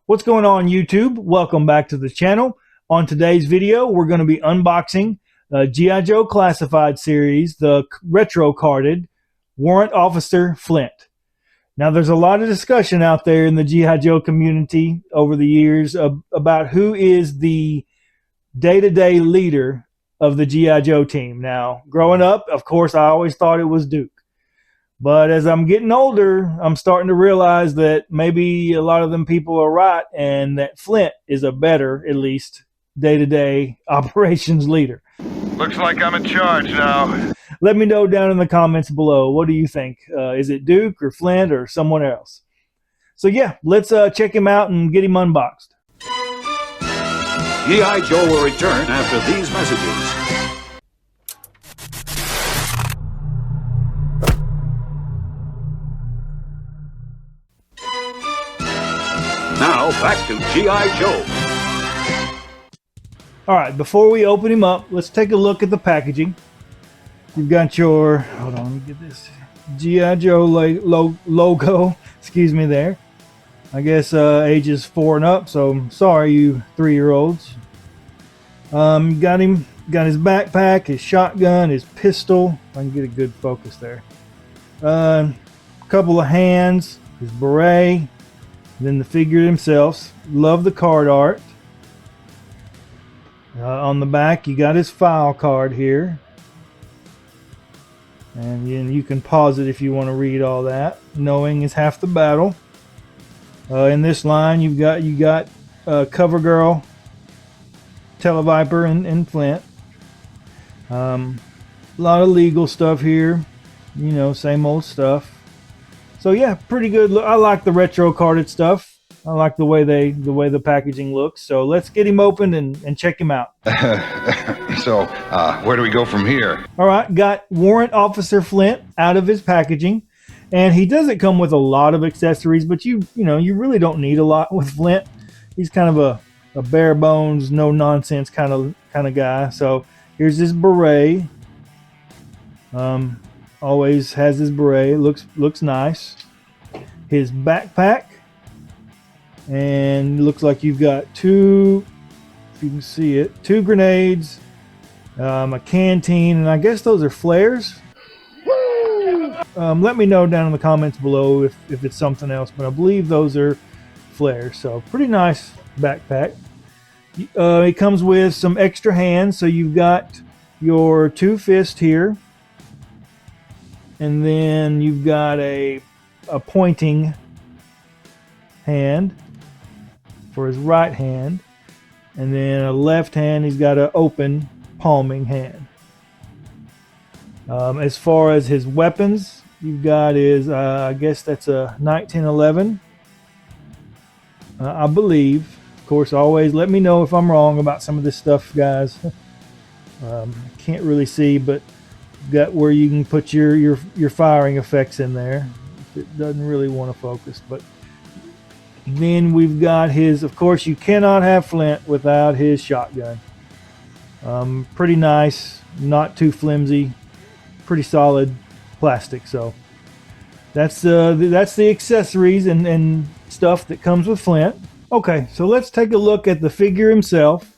What's going on, YouTube? Welcome back to the channel. On today's video, we're going to be unboxing G.I. Joe Classified series, the retro carded Warrant Officer Flint. Now, there's a lot of discussion out there in the G.I. Joe community over the years about who is the day-to-day leader of the G.I. Joe team. Now, growing up, of course, I always thought it was Duke. But as I'm getting older, I'm starting to realize that maybe a lot of them people are right, and that Flint is a better, at least, day-to-day operations leader. Looks like I'm in charge now. Let me know down in the comments below. What do you think? Is it Duke or Flint or someone else? So yeah, let's check him out and get him unboxed. G.I. Joe will return after these messages. Now, back to G.I. Joe. All right, before we open him up, let's take a look at the packaging. You've got your, hold on, let me get this G.I. Joe logo, excuse me there. I guess ages 4 and up, so I'm sorry, you 3-year-olds. Got his backpack, his shotgun, his pistol. If I can get a good focus there. A couple of hands, his beret. Then the figure himself. Love the card art. On the back, you got his file card here, and you can pause it if you want to read all that. Knowing is half the battle. In this line, you got Cover Girl, Televiper, and Flint. A lot of legal stuff here. You know, same old stuff. So yeah, pretty good. I like the retro carded stuff. I like the way the packaging looks. So let's get him opened and check him out. So, where do we go from here? All right, got Warrant Officer Flint out of his packaging, and he doesn't come with a lot of accessories, but you really don't need a lot with Flint. He's kind of a bare bones, no nonsense kind of guy. So here's his beret. Always has his beret. Looks nice. His backpack, and looks like you've got two, if you can see it, 2 grenades, a canteen, and I guess those are flares. Let me know down in the comments below if it's something else, but I believe those are flares. So pretty nice backpack. It comes with some extra hands, so you've got your 2 fists here. And then you've got a pointing hand for his right hand. And then a left hand, he's got an open palming hand. As far as his weapons, you've got his, I guess that's a 1911. I believe. Of course, always let me know if I'm wrong about some of this stuff, guys. Can't really see, but got where you can put your firing effects in there if it doesn't really want to focus. But then we've got his, of course, you cannot have Flint without his shotgun. Pretty nice, not too flimsy, pretty solid plastic. So that's the accessories and stuff that comes with Flint. Okay, so let's take a look at the figure himself.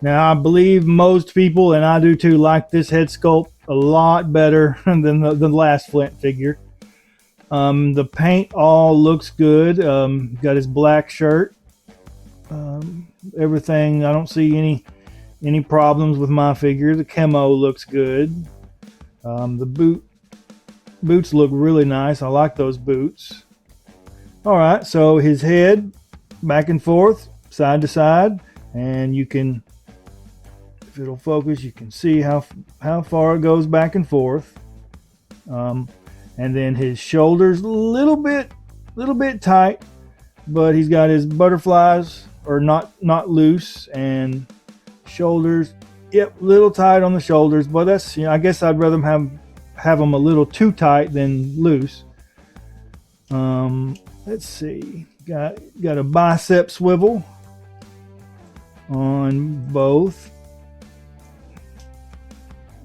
Now, I believe most people, and I do too, like this head sculpt a lot better than the last Flint figure. The paint all looks good. Got his black shirt. Everything, I don't see any problems with my figure. The camo looks good. The boots look really nice. I like those boots. All right, so his head back and forth, side to side, and you can, if it'll focus, you can see how far it goes back and forth. And then his shoulders little bit tight, but he's got his butterflies or not loose, and shoulders, yep, little tight on the shoulders, but that's, I guess I'd rather have them a little too tight than loose. Let's see, got a bicep swivel on both.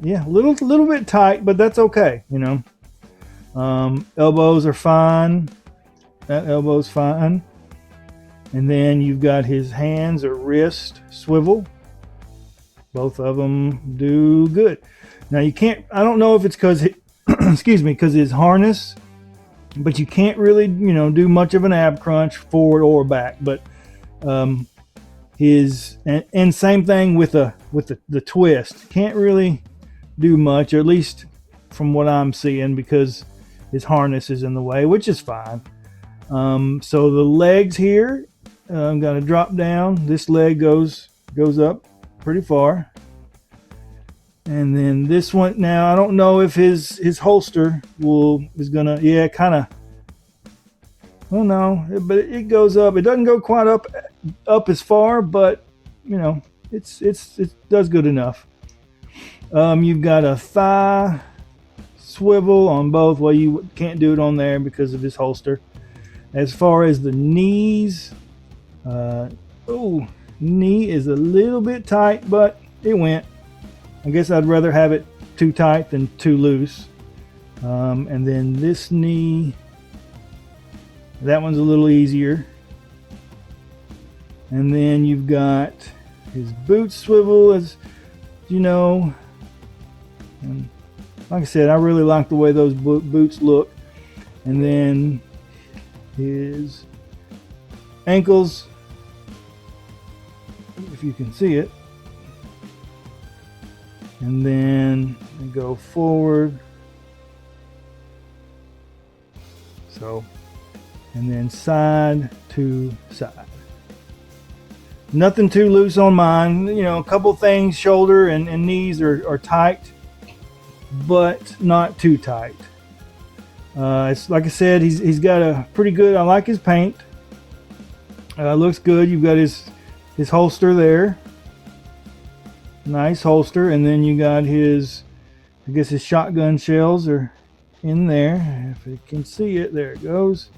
Yeah, a little bit tight, but that's okay, Elbows are fine. That elbow's fine. And then you've got his hands or wrist swivel. Both of them do good. Now you can't, I don't know if it's because, excuse me, because his harness, but you can't really, do much of an ab crunch forward or back. But and same thing with the twist. Can't really do much, or at least from what I'm seeing, because his harness is in the way, which is fine. So the legs here, I'm going to drop down. This leg goes up pretty far. And then this one, now I don't know if his holster is gonna, yeah, kind of, I don't know, but it goes up. It doesn't go quite up as far, but it does good enough. You've got a thigh swivel on both. Well, you can't do it on there because of his holster. As far as the knees, knee is a little bit tight, but it went. I guess I'd rather have it too tight than too loose. And then this knee, that one's a little easier. And then you've got his boot swivel, as you know. And like I said, I really like the way those boots look. And then his ankles, if you can see it. And then go forward. So, and then side to side. Nothing too loose on mine. A couple things, shoulder and knees are tight, but not too tight. It's like I said, he's got a pretty good, I like his paint. Looks good. You've got his holster there. Nice holster, and then you got his shotgun shells are in there. If you can see it, there it goes.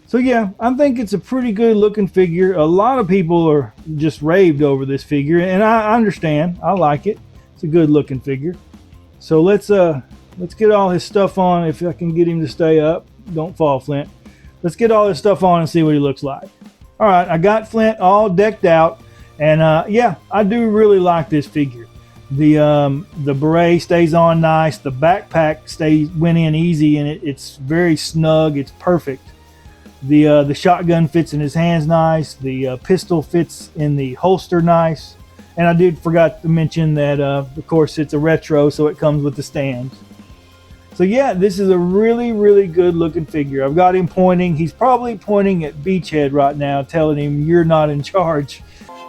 So yeah, I think it's a pretty good looking figure. A lot of people are just raved over this figure, and I understand. I like it. It's a good looking figure. So let's get all his stuff on. If I can get him to stay up, don't fall, Flint. Let's get all his stuff on and see what he looks like. All right, I got Flint all decked out. And yeah, I do really like this figure. The beret stays on nice. The backpack went in easy, and it's very snug. It's perfect. The shotgun fits in his hands nice. The pistol fits in the holster nice. And I forgot to mention that of course it's a retro, so it comes with the stands. So yeah, this is a really, really good looking figure. I've got him pointing. He's probably pointing at Beachhead right now, telling him you're not in charge.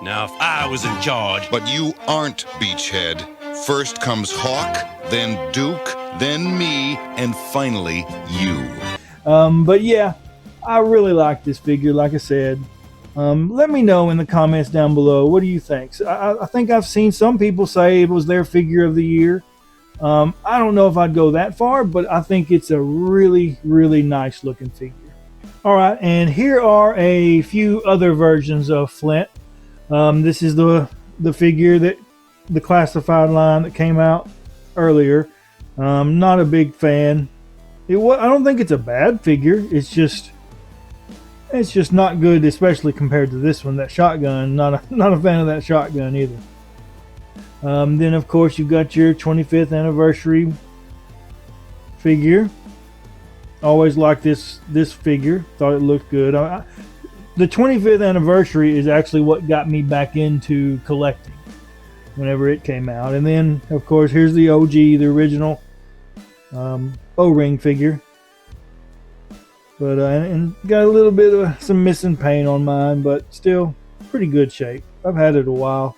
Now, if I was in charge... But you aren't Beachhead. First comes Hawk, then Duke, then me, and finally you. But yeah, I really like this figure, like I said. Let me know in the comments down below. What do you think? I think I've seen some people say it was their figure of the year. I don't know if I'd go that far, but I think it's a really, really nice looking figure. All right, and here are a few other versions of Flint. This is the figure that the classified line that came out earlier. Not a big fan. I don't think it's a bad figure. It's just not good, especially compared to this one, that shotgun. Not a fan of that shotgun either. Then of course you've got your 25th anniversary figure. Always liked this figure. Thought it looked good. The 25th anniversary is actually what got me back into collecting whenever it came out. And then, of course, here's the OG, the original O-ring figure. But and got a little bit of some missing paint on mine, but still pretty good shape. I've had it a while.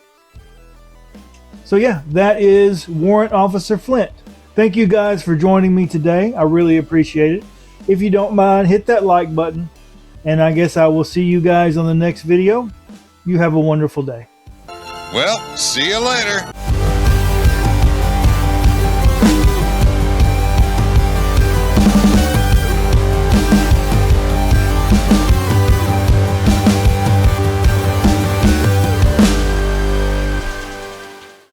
So yeah, that is Warrant Officer Flint. Thank you guys for joining me today. I really appreciate it. If you don't mind, hit that like button. And I guess I will see you guys on the next video. You have a wonderful day. Well, see you later.